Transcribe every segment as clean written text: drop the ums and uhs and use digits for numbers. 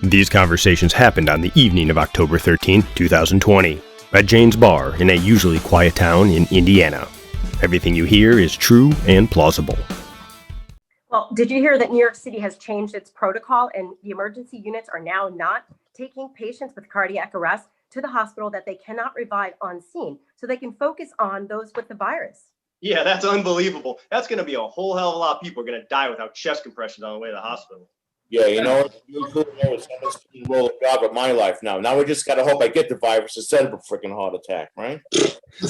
These conversations happened on the evening of October 13, 2020, at Jane's Bar in a usually quiet town in Indiana. Everything you hear is true and plausible. Well, did you hear that New York City has changed its protocol and the emergency units are now not taking patients with cardiac arrest to the hospital that they cannot revive on scene so they can focus on those with the virus? Yeah, that's unbelievable. That's going to be a whole hell of a lot of people are going to die without chest compressions on the way to the hospital. Yeah, you know, you could know someone's playing role of God with my life now. Now we just got to hope I get the virus instead of a freaking heart attack, right?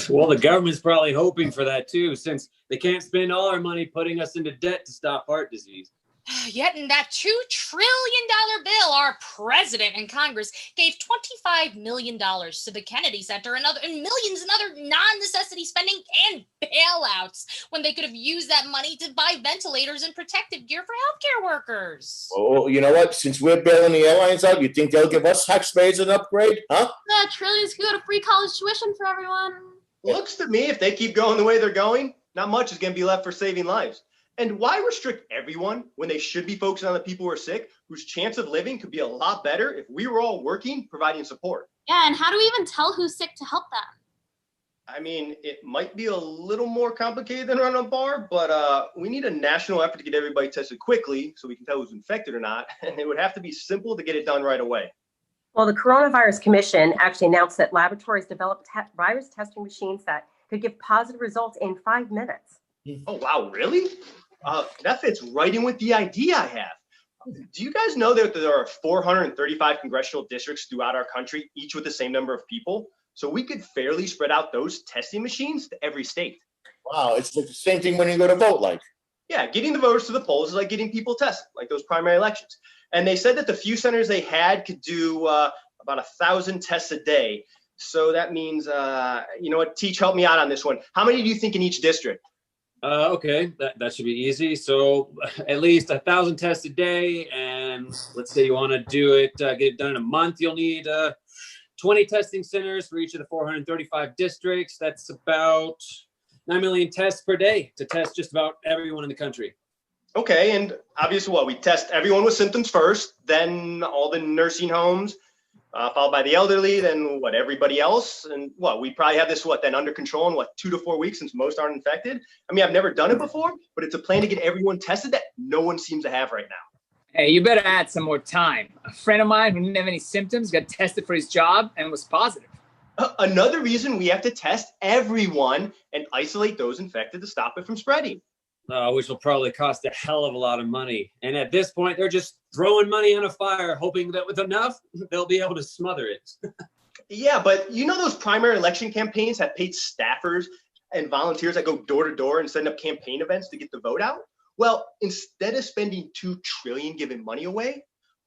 Well, the government's probably hoping for that too, since they can't spend all our money putting us into debt to stop heart disease. Yet in that $2 trillion bill, our president and Congress gave $25 million to the Kennedy Center and millions in other non-necessity spending and bailouts when they could have used that money to buy ventilators and protective gear for healthcare workers. Oh, you know what? Since we're bailing the airlines out, you think they'll give us taxpayers an upgrade, huh? Yeah, trillions could go to free college tuition for everyone. Looks to me, if they keep going the way they're going, not much is going to be left for saving lives. And why restrict everyone when they should be focusing on the people who are sick, whose chance of living could be a lot better if we were all working, providing support? Yeah, and how do we even tell who's sick to help them? I mean, it might be a little more complicated than running a bar, but we need a national effort to get everybody tested quickly so we can tell who's infected or not. And it would have to be simple to get it done right away. Well, the Coronavirus Commission actually announced that laboratories developed virus testing machines that could give positive results in 5 minutes. Oh, wow, really? That fits right in with the idea I have. Do you guys know that there are 435 congressional districts throughout our country, each with the same number of people? So we could fairly spread out those testing machines to every state. Wow, it's like the same thing when you go to vote, like. Yeah, getting the voters to the polls is like getting people tested, like those primary elections. And they said that the few centers they had could do about 1,000 tests a day. So that means, you know what, Teach, help me out on this one. How many do you think in each district? Okay, that should be easy. So at least 1,000 tests a day, and let's say you want to do it, get it done in a month. You'll need 20 testing centers for each of the 435 districts. That's about 9 million tests per day to test just about everyone in the country. Okay, and obviously, we test everyone with symptoms first, then all the nursing homes, followed by the elderly, then everybody else, and we probably have this then under control in 2 to 4 weeks since most aren't infected. I mean, I've never done it before, but it's a plan to get everyone tested that no one seems to have right now. Hey, you better add some more time. A friend of mine who didn't have any symptoms got tested for his job and was positive. Another reason we have to test everyone and isolate those infected to stop it from spreading. Which will probably cost a hell of a lot of money. And at this point, they're just throwing money on a fire, hoping that with enough, they'll be able to smother it. Yeah, but you know those primary election campaigns have paid staffers and volunteers that go door to door and set up campaign events to get the vote out? Well, instead of spending $2 trillion giving money away,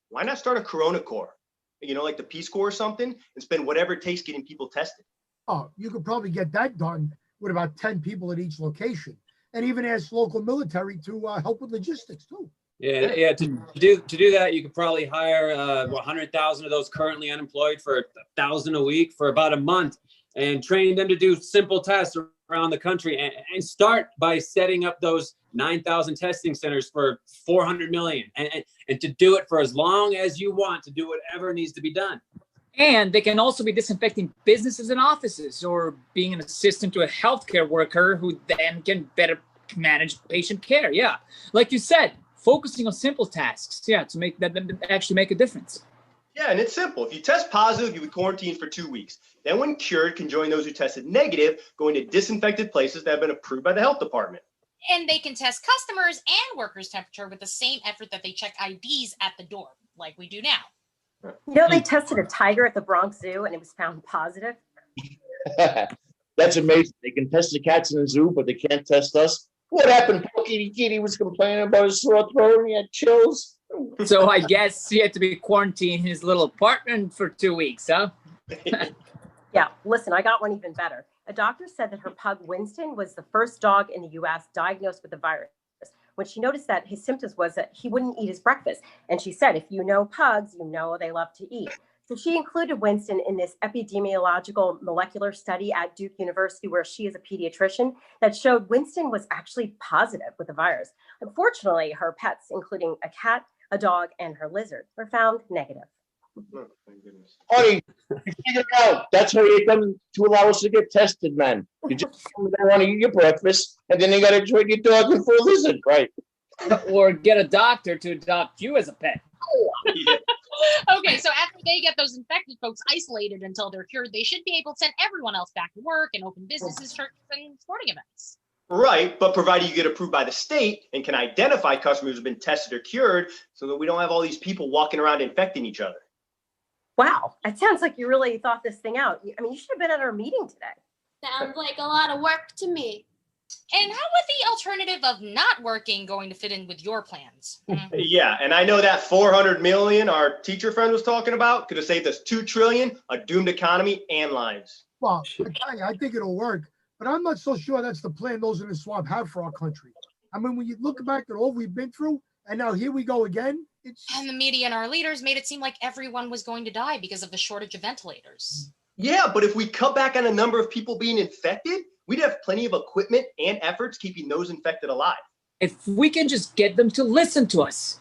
why not start a Corona Corps? You know, like the Peace Corps or something, and spend whatever it takes getting people tested. Oh, you could probably get that done with about 10 people at each location. And even ask local military to help with logistics too. Yeah. To do that, you could probably hire 100,000 of those currently unemployed for 1,000 a week for about a month, and train them to do simple tests around the country, and start by setting up those 9,000 testing centers for 400 million, and to do it for as long as you want to do whatever needs to be done. And they can also be disinfecting businesses and offices, or being an assistant to a healthcare worker who then can better manage patient care. Yeah. Like you said, focusing on simple tasks. Yeah. To make that actually make a difference. Yeah. And it's simple. If you test positive, you would quarantine for 2 weeks. Then when cured, can join those who tested negative, going to disinfected places that have been approved by the health department. And they can test customers and workers' temperature with the same effort that they check IDs at the door, like we do now. You know, they tested a tiger at the Bronx Zoo and it was found positive. That's amazing. They can test the cats in the zoo, but they can't test us. What happened? Poor Kitty was complaining about his sore throat and he had chills. So I guess he had to be quarantined in his little apartment for 2 weeks, huh? Yeah, listen, I got one even better. A doctor said that her pug Winston was the first dog in the U.S. diagnosed with the virus. When she noticed that his symptoms was that he wouldn't eat his breakfast. And she said, if you know pugs, you know they love to eat. So she included Winston in this epidemiological molecular study at Duke University, where she is a pediatrician, that showed Winston was actually positive with the virus. Unfortunately, her pets, including a cat, A dog and her lizard were found negative. Oh, thank goodness. Honey, you figured it out. That's how you come to allow us to get tested, man. You just don't want to eat your breakfast, and then you got to trade your dog in for a lizard, right? Or get a doctor to adopt you as a pet. Yeah. Okay, so after they get those infected folks isolated until they're cured, they should be able to send everyone else back to work and open businesses, churches, and sporting events. Right, but provided you get approved by the state and can identify customers who've been tested or cured so that we don't have all these people walking around infecting each other. Wow, it sounds like you really thought this thing out. I mean, you should have been at our meeting today. Sounds like a lot of work to me. And how would the alternative of not working going to fit in with your plans? Yeah, and I know that 400 million our teacher friend was talking about could have saved us 2 trillion, a doomed economy, and lives. Well, I tell you, I think it'll work, but I'm not so sure that's the plan those in the swamp have for our country. I mean, when you look back at all we've been through, and now here we go again, it's... And the media and our leaders made it seem like everyone was going to die because of the shortage of ventilators. Yeah, but if we cut back on the number of people being infected, we'd have plenty of equipment and efforts keeping those infected alive. If we can just get them to listen to us.